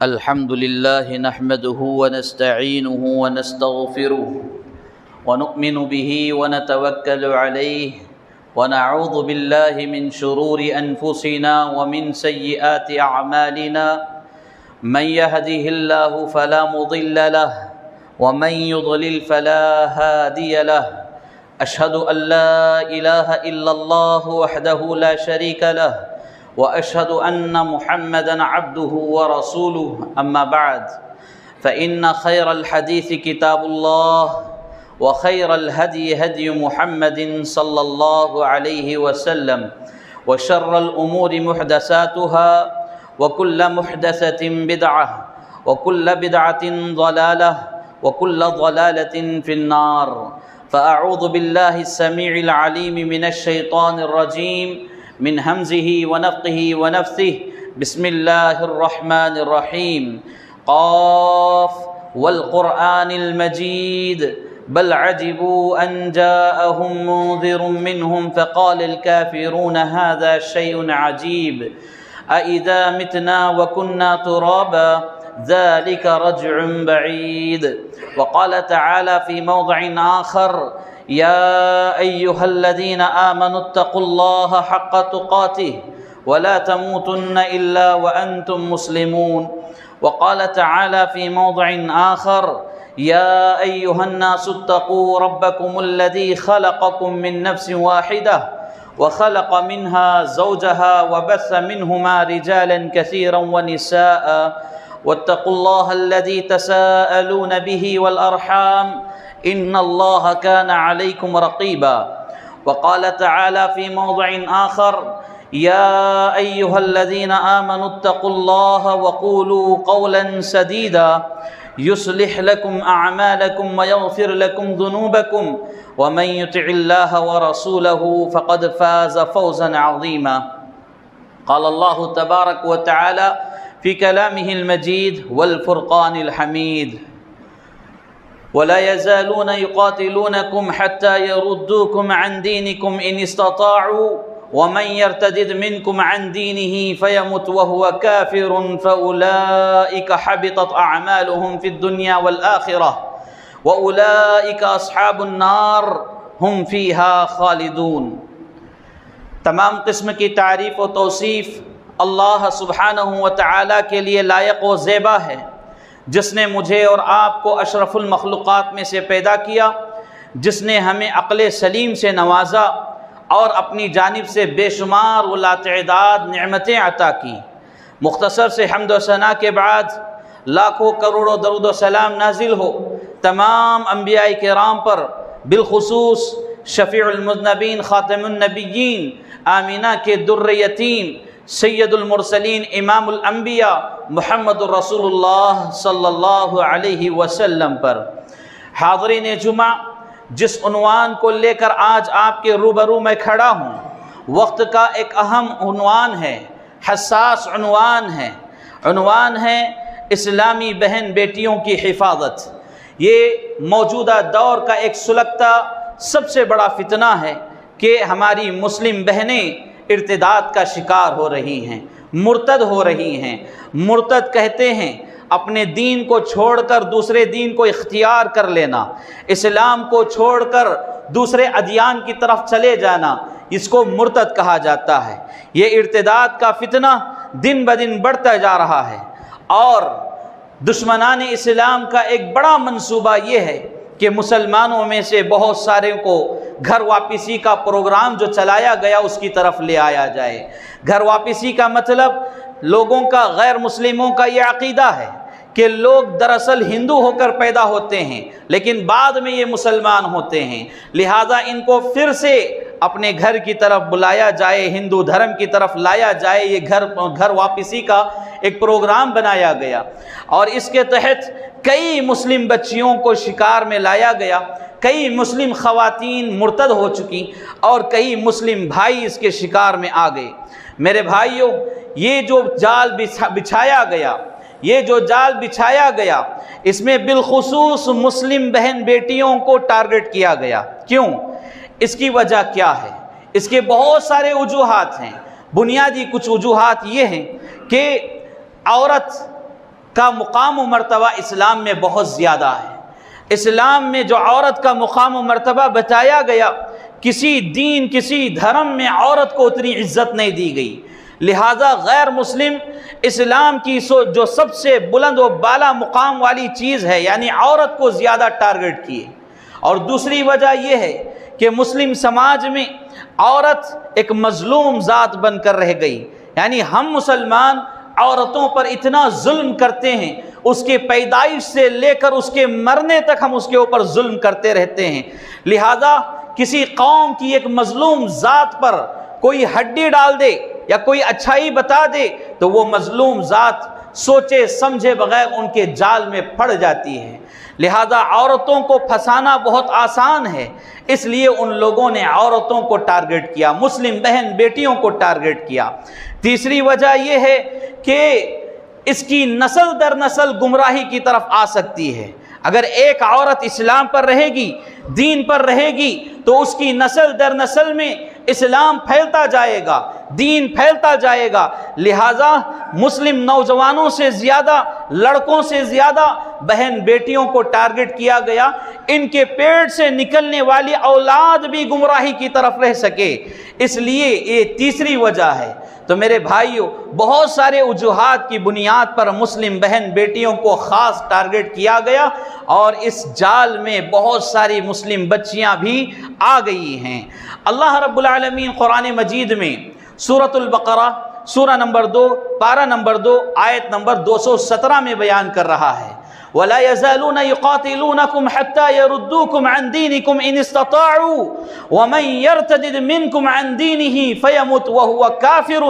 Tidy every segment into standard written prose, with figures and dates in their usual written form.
الحمد لله نحمده ونستعينه ونستغفره ونؤمن به ونتوكل عليه ونعوذ بالله من شرور أنفسنا ومن سيئات أعمالنا من يهده الله فلا مضل له ومن يضلل فلا هادي له أشهد أن لا إله إلا الله وحده لا شريك له وأشهد أن محمدًا عبده ورسوله أما بعد فإن خير الحديث كتاب الله وخير الهدي هدي محمد صلى الله عليه وسلم وشر الأمور محدثاتها وكل محدثة بدعة وكل بدعة ضلالة وكل ضلالة في النار فأعوذ بالله السميع العليم من الشيطان الرجيم من همزه ونفخه ونفثه بسم الله الرحمن الرحيم قاف والقرآن المجيد بل عجبوا أن جاءهم منذر منهم فقال الكافرون هذا شيء عجيب أإذا متنا وكنا ترابا ذلك رجع بعيد وقال تعالى في موضع آخر يا أيها الذين آمنوا اتقوا الله حق تقاته ولا تموتن إلا وأنتم مسلمون وقال تعالى في موضع آخر يا أيها الناس اتقوا ربكم الذي خلقكم من نفس واحدة وخلق منها زوجها وبث منهما رجالا كثيرا ونساء واتقوا الله الذي تساءلون به والأرحام إن الله كان عليكم رقيبا وقال تعالى في موضع آخر يا أيها الذين آمنوا اتقوا الله وقولوا قولا سديدا يصلح لكم أعمالكم ويغفر لكم ذنوبكم ومن يطع الله ورسوله فقد فاز فوزا عظيما قال الله تبارك وتعالى في كلامه المجيد والفرقان الحميد ولا يزالون يقاتلونكم حتى يردوكم عن دينكم إن استطاعوا ومن يرتد منكم عن دينه فيمت وهو كافر فأولئك حبطت أعمالهم في الدنيا والآخرة وأولئك أصحاب النار هم فيها خالدون۔ تمام قسم کی تعریف و توصیف اللہ سبحانہ و تعالیٰ کے لیے لائق و زیبا ہے، جس نے مجھے اور آپ کو اشرف المخلوقات میں سے پیدا کیا، جس نے ہمیں عقل سلیم سے نوازا اور اپنی جانب سے بے شمار و لاتعداد نعمتیں عطا کی۔ مختصر سے حمد و ثنا کے بعد لاکھوں کروڑوں درود و سلام نازل ہو تمام انبیاء کرام پر، بالخصوص شفیع المذنبین خاتم النبیین آمینہ کے در یتیم سید المرسلین امام الانبیاء محمد الرسول اللہ صلی اللہ علیہ وسلم پر۔ حاضرین جمعہ، جس عنوان کو لے کر آج آپ کے روبرو میں کھڑا ہوں، وقت کا ایک اہم عنوان ہے، حساس عنوان ہے اسلامی بہن بیٹیوں کی حفاظت۔ یہ موجودہ دور کا ایک سلگتا سب سے بڑا فتنہ ہے کہ ہماری مسلم بہنیں ارتداد کا شکار ہو رہی ہیں، مرتد ہو رہی ہیں۔ مرتد کہتے ہیں اپنے دین کو چھوڑ کر دوسرے دین کو اختیار کر لینا، اسلام کو چھوڑ کر دوسرے ادیان کی طرف چلے جانا، اس کو مرتد کہا جاتا ہے۔ یہ ارتداد کا فتنہ دن بدن بڑھتا جا رہا ہے، اور دشمنان اسلام کا ایک بڑا منصوبہ یہ ہے کہ مسلمانوں میں سے بہت سارے کو گھر واپسی کا پروگرام جو چلایا گیا اس کی طرف لے آیا جائے۔ گھر واپسی کا مطلب لوگوں کا، غیر مسلموں کا یہ عقیدہ ہے کہ لوگ دراصل ہندو ہو کر پیدا ہوتے ہیں لیکن بعد میں یہ مسلمان ہوتے ہیں، لہٰذا ان کو پھر سے اپنے گھر کی طرف بلایا جائے، ہندو دھرم کی طرف لایا جائے۔ یہ گھر واپسی کا ایک پروگرام بنایا گیا، اور اس کے تحت کئی مسلم بچیوں کو شکار میں لایا گیا، کئی مسلم خواتین مرتد ہو چکی، اور کئی مسلم بھائی اس کے شکار میں آ گئے۔ میرے بھائیوں، یہ جو جال بچھایا گیا اس میں بالخصوص مسلم بہن بیٹیوں کو ٹارگٹ کیا گیا۔ کیوں؟ اس کی وجہ کیا ہے؟ اس کے بہت سارے وجوہات ہیں۔ بنیادی کچھ وجوہات یہ ہیں کہ عورت کا مقام و مرتبہ اسلام میں بہت زیادہ ہے۔ اسلام میں جو عورت کا مقام و مرتبہ بتایا گیا، کسی دین کسی دھرم میں عورت کو اتنی عزت نہیں دی گئی، لہذا غیر مسلم اسلام کی جو سب سے بلند و بالا مقام والی چیز ہے، یعنی عورت کو زیادہ ٹارگٹ کیے۔ اور دوسری وجہ یہ ہے کہ مسلم سماج میں عورت ایک مظلوم ذات بن کر رہ گئی، یعنی ہم مسلمان عورتوں پر اتنا ظلم کرتے ہیں، اس کے پیدائش سے لے کر اس کے مرنے تک ہم اس کے اوپر ظلم کرتے رہتے ہیں۔ لہذا کسی قوم کی ایک مظلوم ذات پر کوئی ہڈی ڈال دے یا کوئی اچھائی بتا دے تو وہ مظلوم ذات سوچے سمجھے بغیر ان کے جال میں پڑ جاتی ہے۔ لہذا عورتوں کو پھنسانا بہت آسان ہے، اس لیے ان لوگوں نے عورتوں کو ٹارگٹ کیا، مسلم بہن بیٹیوں کو ٹارگٹ کیا۔ تیسری وجہ یہ ہے کہ اس کی نسل در نسل گمراہی کی طرف آ سکتی ہے۔ اگر ایک عورت اسلام پر رہے گی، دین پر رہے گی، تو اس کی نسل در نسل میں اسلام پھیلتا جائے گا، دین پھیلتا جائے گا۔ لہٰذا مسلم نوجوانوں سے زیادہ، لڑکوں سے زیادہ بہن بیٹیوں کو ٹارگٹ کیا گیا، ان کے پیٹ سے نکلنے والی اولاد بھی گمراہی کی طرف رہ سکے، اس لیے یہ تیسری وجہ ہے۔ تو میرے بھائیوں، بہت سارے وجوہات کی بنیاد پر مسلم بہن بیٹیوں کو خاص ٹارگٹ کیا گیا، اور اس جال میں بہت ساری مسلم بچیاں بھی آ گئی ہیں۔ اللہ رب العالمین قرآن مجید میں سورۃ البقرہ سورہ نمبر 2 پارہ نمبر 2 آیت نمبر 217 میں بیان کر رہا ہے، وَلَا يَزَالُونَ يُقَاتِلُونَكُمْ حَتَّى يَرُدُّوكُمْ عَنْ دِينِكُمْ إِنِ اسْتَطَاعُوا وَمَنْ يَرْتَدِدْ مِنْكُمْ عَنْ دِينِهِ فَيَمُتْ وَهُوَ كَافِرٌ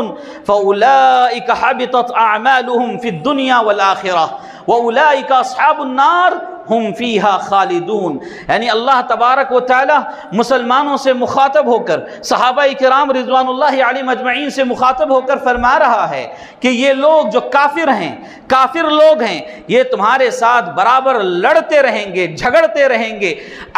فَأُولَئِكَ حَبِطَتْ أَعْمَالُهُمْ فِي الدُّنْيَا وَالْآخِرَةِ وَأُولَئِكَ أَصْحَابُ النَّارِ ہم فیہا خالدون۔ یعنی اللہ تبارک و تعالی مسلمانوں سے مخاطب ہو کر، صحابہ کرام رضوان اللہ علیہم اجمعین سے مخاطب ہو کر فرما رہا ہے کہ یہ لوگ جو کافر ہیں، کافر لوگ ہیں، یہ تمہارے ساتھ برابر لڑتے رہیں گے، جھگڑتے رہیں گے۔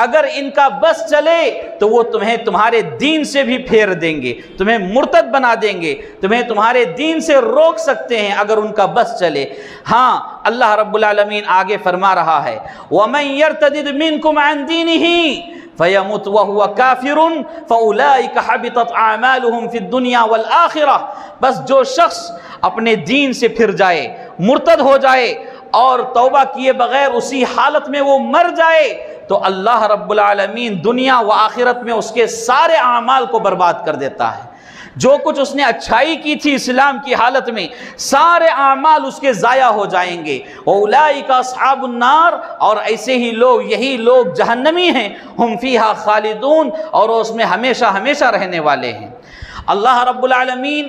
اگر ان کا بس چلے تو وہ تمہیں تمہارے دین سے بھی پھیر دیں گے، تمہیں مرتد بنا دیں گے، تمہیں تمہارے دین سے روک سکتے ہیں اگر ان کا بس چلے۔ ہاں، اللہ رب العالمین آگے فرما رہا ہے، وَمَنْ يَرْتَدِدْ مِنْكُمْ عَنْ دِينِهِ فَيَمُتْ وَهُوَ كَافِرٌ فَأُولَئِكَ حَبِطَتْ أَعْمَالُهُمْ فِي الدُّنْيَا وَالْآخِرَةِ۔ بس جو شخص اپنے دین سے پھر جائے، مرتد ہو جائے اور توبہ کیے بغیر اسی حالت میں وہ مر جائے، تو اللہ رب العالمین دنیا و آخرت میں اس کے سارے اعمال کو برباد کر دیتا ہے۔ جو کچھ اس نے اچھائی کی تھی اسلام کی حالت میں، سارے اعمال اس کے ضائع ہو جائیں گے۔ وَأُولَئِكَ أَصْحَابُ النَّارِ، اور ایسے ہی لوگ، یہی لوگ جہنمی ہیں، ہم فیہا خالدون، اور اس میں ہمیشہ ہمیشہ رہنے والے ہیں۔ اللہ رب العالمین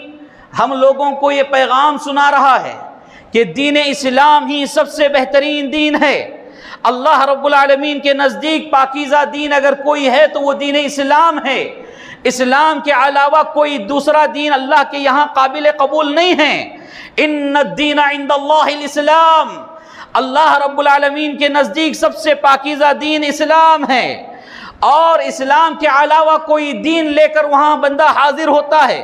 ہم لوگوں کو یہ پیغام سنا رہا ہے کہ دین اسلام ہی سب سے بہترین دین ہے۔ اللہ رب العالمین کے نزدیک پاکیزہ دین اگر کوئی ہے تو وہ دین اسلام ہے۔ اسلام کے علاوہ کوئی دوسرا دین اللہ کے یہاں قابل قبول نہیں ہے۔ ان الدین عند اللہ الاسلام، اللہ رب العالمین کے نزدیک سب سے پاکیزہ دین اسلام ہے، اور اسلام کے علاوہ کوئی دین لے کر وہاں بندہ حاضر ہوتا ہے،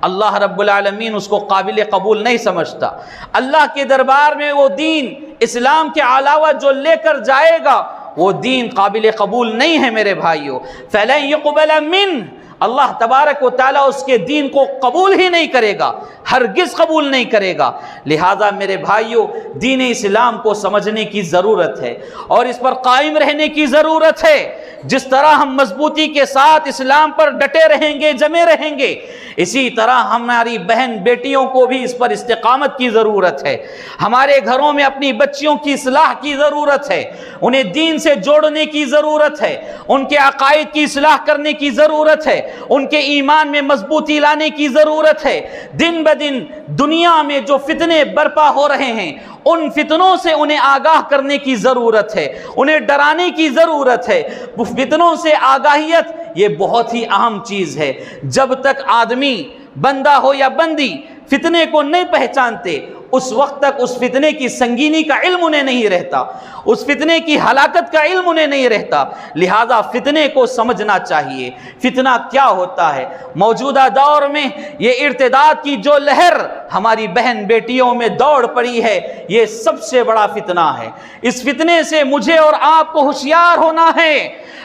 اللہ رب العالمین اس کو قابل قبول نہیں سمجھتا۔ اللہ کے دربار میں وہ دین اسلام کے علاوہ جو لے کر جائے گا وہ دین قابل قبول نہیں ہے میرے بھائیوں۔ فَلَن يُقْبَلَ مِنْهُ، اللہ تبارک و تعالیٰ اس کے دین کو قبول ہی نہیں کرے گا، ہرگز قبول نہیں کرے گا۔ لہٰذا میرے بھائیوں، دین اسلام کو سمجھنے کی ضرورت ہے اور اس پر قائم رہنے کی ضرورت ہے۔ جس طرح ہم مضبوطی کے ساتھ اسلام پر ڈٹے رہیں گے، جمے رہیں گے، اسی طرح ہماری بہن بیٹیوں کو بھی اس پر استقامت کی ضرورت ہے۔ ہمارے گھروں میں اپنی بچیوں کی اصلاح کی ضرورت ہے، انہیں دین سے جوڑنے کی ضرورت ہے، ان کے عقائد کی اصلاح کرنے کی ضرورت ہے، ان کے ایمان میں مضبوطی لانے کی ضرورت ہے۔ دن بدن دنیا میں جو فتنے برپا ہو رہے ہیں، ان فتنوں سے انہیں آگاہ کرنے کی ضرورت ہے، انہیں ڈرانے کی ضرورت ہے۔ فتنوں سے آگاہیت یہ بہت ہی اہم چیز ہے۔ جب تک آدمی، بندہ ہو یا بندی، فتنے کو نہیں پہچانتے، اس وقت تک اس فتنے کی سنگینی کا علم انہیں نہیں رہتا، اس فتنے کی ہلاکت کا علم انہیں نہیں رہتا۔ لہذا فتنے کو سمجھنا چاہیے، فتنہ کیا ہوتا ہے۔ موجودہ دور میں یہ ارتداد کی جو لہر ہماری بہن بیٹیوں میں دوڑ پڑی ہے، یہ سب سے بڑا فتنہ ہے۔ اس فتنے سے مجھے اور آپ کو ہوشیار ہونا ہے،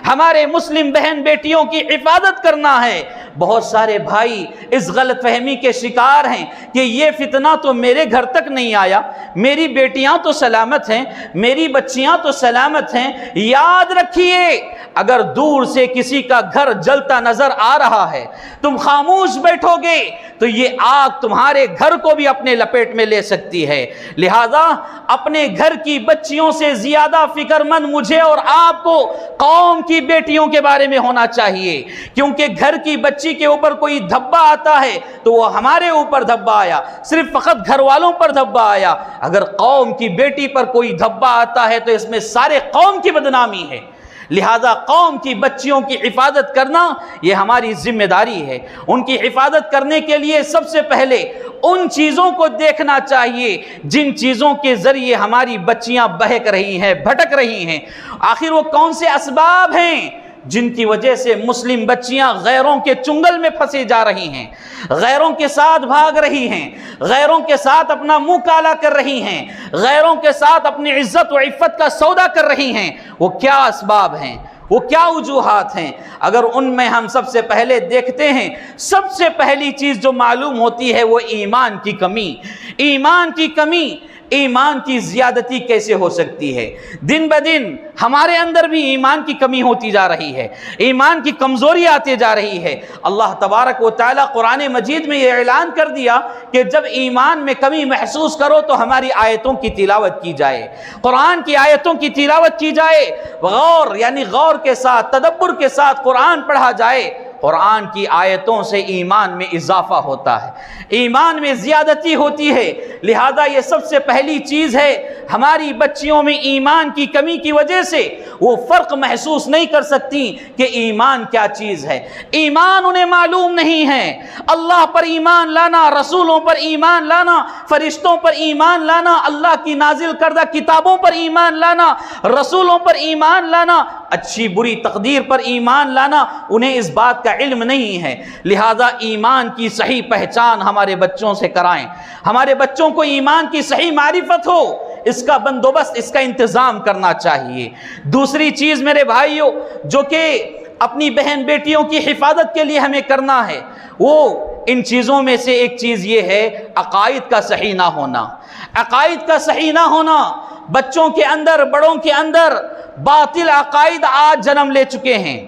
ہمارے مسلم بہن بیٹیوں کی حفاظت کرنا ہے۔ بہت سارے بھائی اس غلط فہمی کے شکار ہیں کہ یہ فتنہ تو میرے گھر تک نہیں آیا، میری بیٹیاں تو سلامت ہیں، میری بچیاں تو سلامت ہیں۔ یاد رکھیے، اگر دور سے کسی کا گھر جلتا نظر آ رہا ہے، تم خاموش بیٹھو گے تو یہ آگ تمہارے گھر کو بھی اپنے لپیٹ میں لے سکتی ہے۔ لہذا اپنے گھر کی بچیوں سے زیادہ فکر مند مجھے اور آپ کو قوم کی بیٹیوں کے بارے میں ہونا چاہیے، کیونکہ گھر کی بچی کے اوپر کوئی دھبا آتا ہے تو وہ ہمارے اوپر دھبا آیا، صرف فقط گھر والوں پر دھبا آیا۔ اگر قوم کی بیٹی پر کوئی دھبا آتا ہے تو اس میں سارے قوم کی بدنامی ہے۔ لہذا قوم کی بچیوں کی حفاظت کرنا یہ ہماری ذمہ داری ہے۔ ان کی حفاظت کرنے کے لیے سب سے پہلے ان چیزوں کو دیکھنا چاہیے جن چیزوں کے ذریعے ہماری بچیاں بہک رہی ہیں، بھٹک رہی ہیں۔ آخر وہ کون سے اسباب ہیں جن کی وجہ سے مسلم بچیاں غیروں کے چنگل میں پھنسے جا رہی ہیں، غیروں کے ساتھ بھاگ رہی ہیں، غیروں کے ساتھ اپنا منہ کالا کر رہی ہیں، غیروں کے ساتھ اپنی عزت و عفت کا سودا کر رہی ہیں؟ وہ کیا اسباب ہیں، وہ کیا وجوہات ہیں؟ اگر ان میں ہم سب سے پہلے دیکھتے ہیں، سب سے پہلی چیز جو معلوم ہوتی ہے وہ ایمان کی کمی۔ ایمان کی کمی، ایمان کی زیادتی کیسے ہو سکتی ہے؟ دن بدن ہمارے اندر بھی ایمان کی کمی ہوتی جا رہی ہے، ایمان کی کمزوری آتی جا رہی ہے۔ اللہ تبارک و تعالیٰ قرآن مجید میں یہ اعلان کر دیا کہ جب ایمان میں کمی محسوس کرو تو ہماری آیتوں کی تلاوت کی جائے، قرآن کی آیتوں کی تلاوت کی جائے، غور یعنی غور کے ساتھ، تدبر کے ساتھ قرآن پڑھا جائے۔ قرآن کی آیتوں سے ایمان میں اضافہ ہوتا ہے، ایمان میں زیادتی ہوتی ہے۔ لہذا یہ سب سے پہلی چیز ہے، ہماری بچیوں میں ایمان کی کمی کی وجہ سے وہ فرق محسوس نہیں کر سکتی کہ ایمان کیا چیز ہے۔ ایمان انہیں معلوم نہیں ہے۔ اللہ پر ایمان لانا، رسولوں پر ایمان لانا، فرشتوں پر ایمان لانا، اللہ کی نازل کردہ کتابوں پر ایمان لانا، رسولوں پر ایمان لانا، اچھی بری تقدیر پر ایمان لانا، انہیں اس بات کا علم نہیں ہے۔ لہذا ایمان کی صحیح پہچان ہمارے بچوں سے کرائیں، ہمارے بچوں کو ایمان کی صحیح معرفت ہو، اس کا بندوبست، اس کا انتظام کرنا چاہیے۔ دوسری چیز میرے بھائیوں جو کہ اپنی بہن بیٹیوں کی حفاظت کے لیے ہمیں کرنا ہے، وہ ان چیزوں میں سے ایک چیز یہ ہے عقائد کا صحیح نہ ہونا۔ عقائد کا صحیح نہ ہونا، بچوں کے اندر، بڑوں کے اندر باطل عقائد آج جنم لے چکے ہیں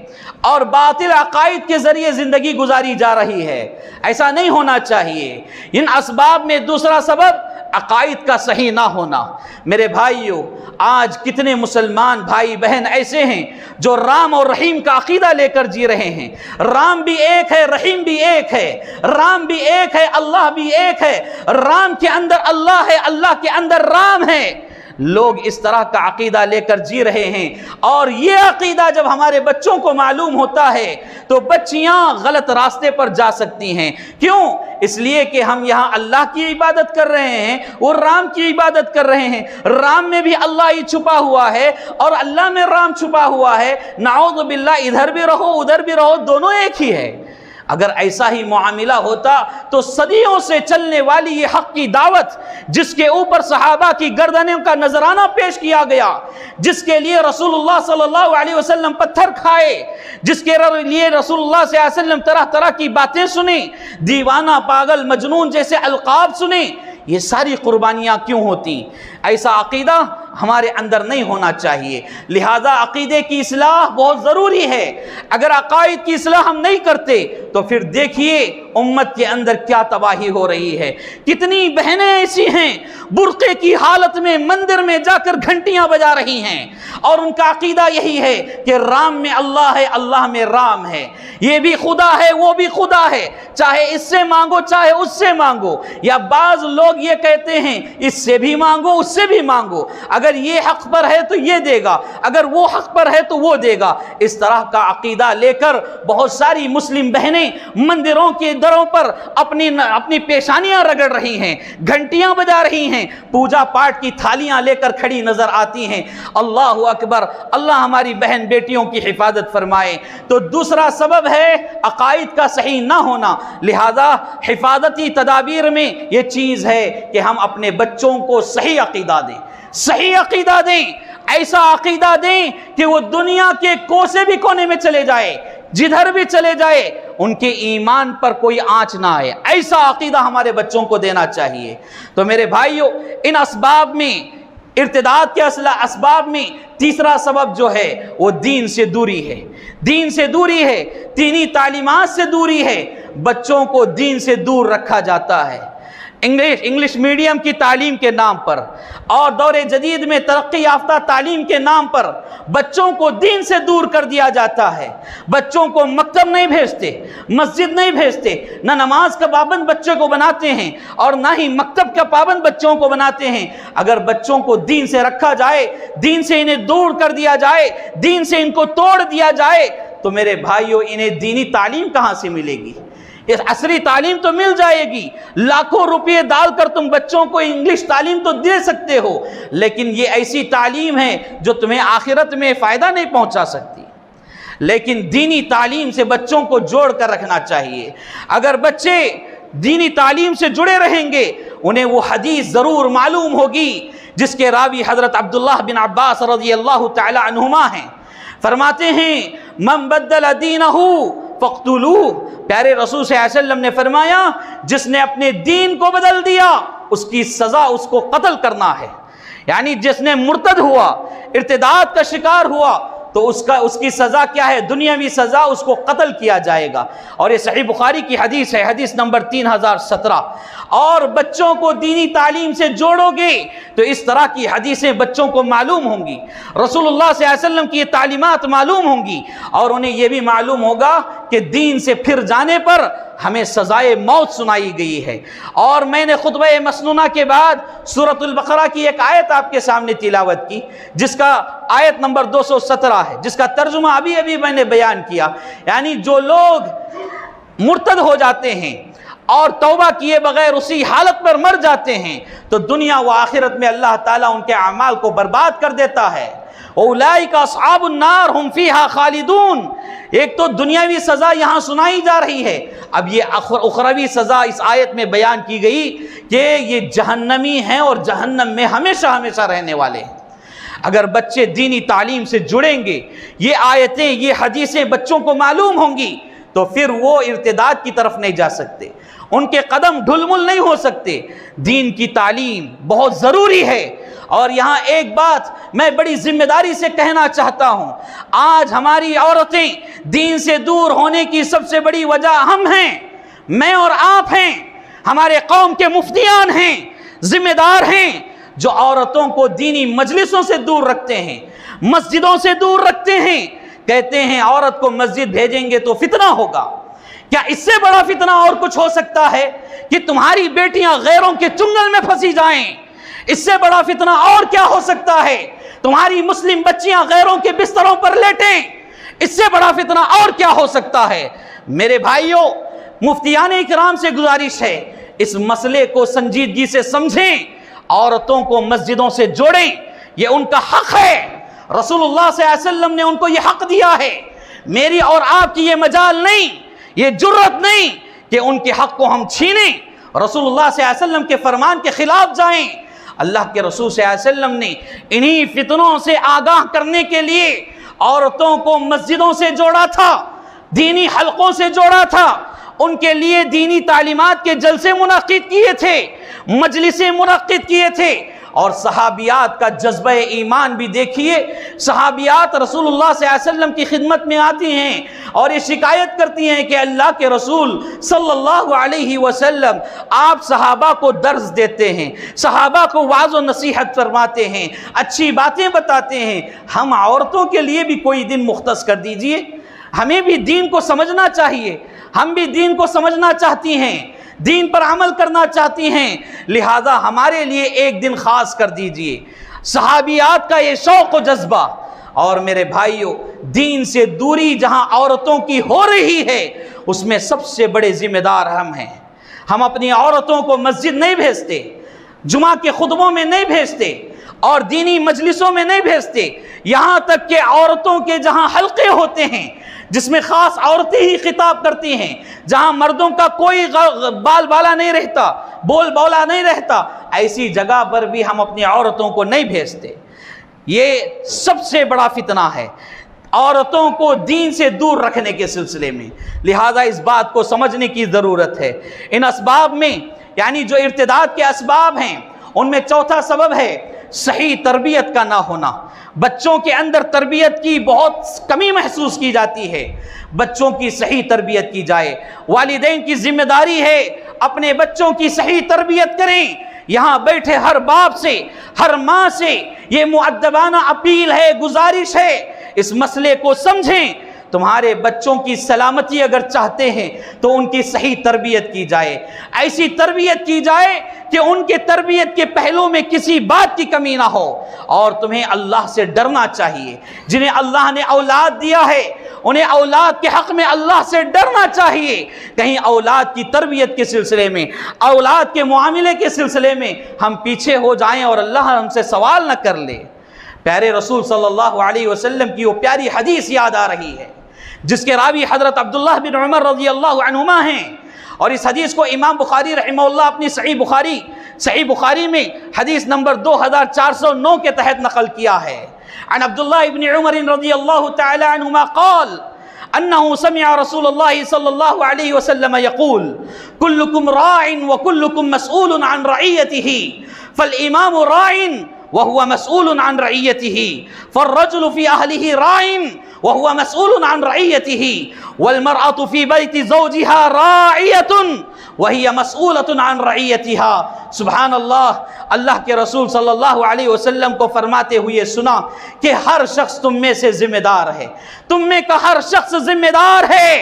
اور باطل عقائد کے ذریعے زندگی گزاری جا رہی ہے۔ ایسا نہیں ہونا چاہیے۔ ان اسباب میں دوسرا سبب عقائد کا صحیح نہ ہونا۔ میرے بھائیوں، آج کتنے مسلمان بھائی بہن ایسے ہیں جو رام اور رحیم کا عقیدہ لے کر جی رہے ہیں۔ رام بھی ایک ہے، رحیم بھی ایک ہے، رام بھی ایک ہے، اللہ بھی ایک ہے، رام کے اندر اللہ ہے، اللہ کے اندر رام ہے۔ لوگ اس طرح کا عقیدہ لے کر جی رہے ہیں، اور یہ عقیدہ جب ہمارے بچوں کو معلوم ہوتا ہے تو بچیاں غلط راستے پر جا سکتی ہیں۔ کیوں؟ اس لیے کہ ہم یہاں اللہ کی عبادت کر رہے ہیں، وہ رام کی عبادت کر رہے ہیں۔ رام میں بھی اللہ ہی چھپا ہوا ہے اور اللہ میں رام چھپا ہوا ہے۔ نعوذ باللہ، ادھر بھی رہو ادھر بھی رہو، دونوں ایک ہی ہے۔ اگر ایسا ہی معاملہ ہوتا تو صدیوں سے چلنے والی یہ حق کی دعوت، جس کے اوپر صحابہ کی گردنوں کا نذرانہ پیش کیا گیا، جس کے لیے رسول اللہ صلی اللہ علیہ وسلم پتھر کھائے، جس کے لیے رسول اللہ صلی اللہ علیہ وسلم طرح طرح کی باتیں سنیں، دیوانہ، پاگل، مجنون جیسے القاب سنیں، یہ ساری قربانیاں کیوں ہوتی؟ ایسا عقیدہ ہمارے اندر نہیں ہونا چاہیے۔ لہذا عقیدے کی اصلاح بہت ضروری ہے۔ اگر عقائد کی اصلاح ہم نہیں کرتے تو پھر دیکھیے امت کے اندر کیا تباہی ہو رہی ہے۔ کتنی بہنیں ایسی ہیں برقعے کی حالت میں مندر میں جا کر گھنٹیاں بجا رہی ہیں، اور ان کا عقیدہ یہی ہے کہ رام میں اللہ ہے، اللہ میں رام ہے، یہ بھی خدا ہے، وہ بھی خدا ہے، چاہے اس سے مانگو چاہے اس سے مانگو۔ یا بعض لوگ یہ کہتے ہیں اس سے بھی مانگو اس سے بھی مانگو۔ اگر اگر یہ حق پر ہے تو یہ دے گا، اگر وہ حق پر ہے تو وہ دے گا۔ اس طرح کا عقیدہ لے کر بہت ساری مسلم بہنیں مندروں کے دروں پر اپنی پیشانیاں رگڑ رہی ہیں، گھنٹیاں بجا رہی ہیں، پوجا پاٹ کی تھالیاں لے کر کھڑی نظر آتی ہیں۔ اللہ اکبر، اللہ ہماری بہن بیٹیوں کی حفاظت فرمائے۔ تو دوسرا سبب ہے عقائد کا صحیح نہ ہونا، لہذا حفاظتی تدابیر میں یہ چیز ہے کہ ہم اپنے بچوں کو صحیح عقیدہ دیں، صحیح عقیدہ دیں، ایسا عقیدہ دیں کہ وہ دنیا کے کوسے بھی کونے میں چلے جائے، جدھر بھی چلے جائے ان کے ایمان پر کوئی آنچ نہ آئے، ایسا عقیدہ ہمارے بچوں کو دینا چاہیے۔ تو میرے بھائیوں، ان اسباب میں، ارتداد کے اسباب میں تیسرا سبب جو ہے وہ دین سے دوری ہے، دین سے دوری ہے، دینی تعلیمات سے دوری ہے۔ بچوں کو دین سے دور رکھا جاتا ہے، انگلش میڈیم کی تعلیم کے نام پر اور دور جدید میں ترقی یافتہ تعلیم کے نام پر بچوں کو دین سے دور کر دیا جاتا ہے۔ بچوں کو مکتب نہیں بھیجتے، مسجد نہیں بھیجتے، نہ نماز کا پابند بچے کو بناتے ہیں اور نہ ہی مکتب کا پابند بچوں کو بناتے ہیں۔ اگر بچوں کو دین سے رکھا جائے، دین سے انہیں دور کر دیا جائے، دین سے ان کو توڑ دیا جائے تو میرے بھائیوں انہیں دینی تعلیم کہاں سے ملے گی؟ اس عصری تعلیم تو مل جائے گی، لاکھوں روپے ڈال کر تم بچوں کو انگلش تعلیم تو دے سکتے ہو، لیکن یہ ایسی تعلیم ہے جو تمہیں آخرت میں فائدہ نہیں پہنچا سکتی۔ لیکن دینی تعلیم سے بچوں کو جوڑ کر رکھنا چاہیے۔ اگر بچے دینی تعلیم سے جڑے رہیں گے انہیں وہ حدیث ضرور معلوم ہوگی جس کے راوی حضرت عبداللہ بن عباس رضی اللہ تعالی عنہما ہیں۔ فرماتے ہیں من بدل دینہ فاقتلوہ، پیارے رسول صلی اللہ علیہ وسلم نے فرمایا جس نے اپنے دین کو بدل دیا اس کی سزا اس کو قتل کرنا ہے، یعنی جس نے مرتد ہوا، ارتداد کا شکار ہوا تو اس کی سزا کیا ہے؟ دنیاوی سزا، اس کو قتل کیا جائے گا۔ اور یہ صحیح بخاری کی حدیث ہے، حدیث نمبر 3017۔ اور بچوں کو دینی تعلیم سے جوڑو گے تو اس طرح کی حدیثیں بچوں کو معلوم ہوں گی، رسول اللہ صلی اللہ علیہ وسلم کی یہ تعلیمات معلوم ہوں گی، اور انہیں یہ بھی معلوم ہوگا کہ دین سے پھر جانے پر ہمیں سزائے موت سنائی گئی ہے۔ اور میں نے خطبہ مسنونہ کے بعد سورۃ البقرہ کی ایک آیت آپ کے سامنے تلاوت کی جس کا آیت نمبر 217 ہے، جس کا ترجمہ ابھی میں نے بیان کیا۔ یعنی جو لوگ مرتد ہو جاتے ہیں اور توبہ کیے بغیر اسی حالت پر مر جاتے ہیں تو دنیا و آخرت میں اللہ تعالیٰ ان کے اعمال کو برباد کر دیتا ہے۔ اولئک اصحاب النار ہم فیہا خالدون۔ ایک تو دنیاوی سزا یہاں سنائی جا رہی ہے، اب یہ اخروی سزا اس آیت میں بیان کی گئی کہ یہ جہنمی ہیں اور جہنم میں ہمیشہ ہمیشہ رہنے والے ہیں۔ اگر بچے دینی تعلیم سے جڑیں گے، یہ آیتیں، یہ حدیثیں بچوں کو معلوم ہوں گی تو پھر وہ ارتداد کی طرف نہیں جا سکتے، ان کے قدم ڈھلمل نہیں ہو سکتے۔ دین کی تعلیم بہت ضروری ہے۔ اور یہاں ایک بات میں بڑی ذمہ داری سے کہنا چاہتا ہوں، آج ہماری عورتیں دین سے دور ہونے کی سب سے بڑی وجہ ہم ہیں، میں اور آپ ہیں، ہمارے قوم کے مفتیان ہیں، ذمہ دار ہیں، جو عورتوں کو دینی مجلسوں سے دور رکھتے ہیں، مسجدوں سے دور رکھتے ہیں۔ کہتے ہیں عورت کو مسجد بھیجیں گے تو فتنہ ہوگا۔ کیا اس سے بڑا فتنہ اور کچھ ہو سکتا ہے کہ تمہاری بیٹیاں غیروں کے چنگل میں پھنسی جائیں؟ اس سے بڑا فتنہ اور کیا ہو سکتا ہے؟ تمہاری مسلم بچیاں غیروں کے بستروں پر لیٹیں؟ اس سے بڑا فتنہ اور کیا ہو سکتا ہے؟ میرے بھائیوں، مفتیان اکرام سے گزارش ہے اس مسئلے کو سنجیدگی سے سمجھیں، عورتوں کو مسجدوں سے جوڑیں، یہ ان کا حق ہے۔ رسول اللہ صلی اللہ علیہ وسلم نے ان کو یہ حق دیا ہے۔ میری اور آپ کی یہ مجال نہیں، یہ جرت نہیں کہ ان کے حق کو ہم چھینیں، رسول اللہ صلی اللہ علیہ وسلم کے فرمان کے خلاف جائیں۔ اللہ کے رسول صلی اللہ علیہ وسلم نے انہی فتنوں سے آگاہ کرنے کے لیے عورتوں کو مسجدوں سے جوڑا تھا، دینی حلقوں سے جوڑا تھا، ان کے لیے دینی تعلیمات کے جلسے منعقد کیے تھے، مجلسیں منعقد کیے تھے۔ اور صحابیات کا جذبہ ایمان بھی دیکھیے، صحابیات رسول اللہ صلی اللہ علیہ وسلم کی خدمت میں آتی ہیں اور یہ شکایت کرتی ہیں کہ اللہ کے رسول صلی اللہ علیہ وسلم آپ صحابہ کو درس دیتے ہیں، صحابہ کو وعظ و نصیحت فرماتے ہیں، اچھی باتیں بتاتے ہیں، ہم عورتوں کے لیے بھی کوئی دن مختص کر دیجئے، ہمیں بھی دین کو سمجھنا چاہیے، ہم بھی دین کو سمجھنا چاہتی ہیں۔ دین پر عمل کرنا چاہتی ہیں، لہذا ہمارے لیے ایک دن خاص کر دیجئے۔ صحابیات کا یہ شوق و جذبہ، اور میرے بھائیوں دین سے دوری جہاں عورتوں کی ہو رہی ہے اس میں سب سے بڑے ذمہ دار ہم ہیں۔ ہم اپنی عورتوں کو مسجد نہیں بھیجتے، جمعہ کے خطبوں میں نہیں بھیجتے اور دینی مجلسوں میں نہیں بھیجتے، یہاں تک کہ عورتوں کے جہاں حلقے ہوتے ہیں جس میں خاص عورتیں ہی خطاب کرتی ہیں، جہاں مردوں کا کوئی بال بالا نہیں رہتا، بول بولا نہیں رہتا، ایسی جگہ پر بھی ہم اپنی عورتوں کو نہیں بھیجتے۔ یہ سب سے بڑا فتنہ ہے عورتوں کو دین سے دور رکھنے کے سلسلے میں، لہذا اس بات کو سمجھنے کی ضرورت ہے۔ ان اسباب میں یعنی جو ارتداد کے اسباب ہیں ان میں چوتھا سبب ہے صحیح تربیت کا نہ ہونا۔ بچوں کے اندر تربیت کی بہت کمی محسوس کی جاتی ہے، بچوں کی صحیح تربیت کی جائے۔ والدین کی ذمہ داری ہے اپنے بچوں کی صحیح تربیت کریں۔ یہاں بیٹھے ہر باپ سے، ہر ماں سے یہ مؤدبانہ اپیل ہے، گزارش ہے، اس مسئلے کو سمجھیں۔ تمہارے بچوں کی سلامتی اگر چاہتے ہیں تو ان کی صحیح تربیت کی جائے، ایسی تربیت کی جائے کہ ان کے تربیت کے پہلو میں کسی بات کی کمی نہ ہو۔ اور تمہیں اللہ سے ڈرنا چاہیے، جنہیں اللہ نے اولاد دیا ہے انہیں اولاد کے حق میں اللہ سے ڈرنا چاہیے۔ کہیں اولاد کی تربیت کے سلسلے میں، اولاد کے معاملے کے سلسلے میں ہم پیچھے ہو جائیں اور اللہ ہم سے سوال نہ کر لے۔ پیارے رسول صلی اللہ علیہ وسلم کی وہ پیاری حدیث یاد آ رہی ہے جس کے راوی حضرت عبداللہ بن عمر رضی اللہ عنہما ہیں، اور اس حدیث کو امام بخاری رحمہ اللہ اپنی صحیح بخاری میں حدیث نمبر 2409 کے تحت نقل کیا ہے۔ عن عبداللہ بن عمر رضی اللہ تعالی عنہما قال انه سمع رسول الله صلی اللہ علیہ وسلم يقول كلكم راع وكلكم مسؤول عن رعيته فالامام راع وهو مسؤول عن رعيته فالرجل في أهله راع وهو مسؤول عن رعيته والمرأة في بيت زوجها راعية وهي مسؤولة عن رعيتها۔ سبحان اللہ، اللہ کے رسول صلی اللہ علیہ وسلم کو فرماتے ہوئے سنا کہ ہر شخص تم میں سے ذمہ دار ہے، تم میں کا ہر شخص ذمہ دار ہے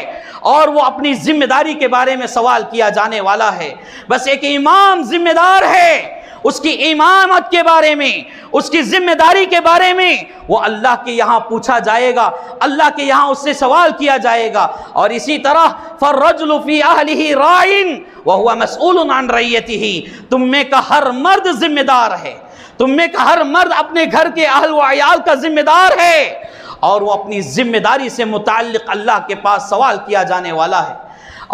اور وہ اپنی ذمہ داری کے بارے میں سوال کیا جانے والا ہے۔ بس ایک امام ذمہ دار ہے، اس کی امامت کے بارے میں، اس کی ذمہ داری کے بارے میں وہ اللہ کے یہاں پوچھا جائے گا، اللہ کے یہاں اس سے سوال کیا جائے گا۔ اور اسی طرح فالرجل فی اہلہ راع وہو مسئول عن رعیتہ، تم میں کا ہر مرد ذمہ دار ہے، تم میں کا ہر مرد اپنے گھر کے اہل و عیال کا ذمہ دار ہے اور وہ اپنی ذمہ داری سے متعلق اللہ کے پاس سوال کیا جانے والا ہے۔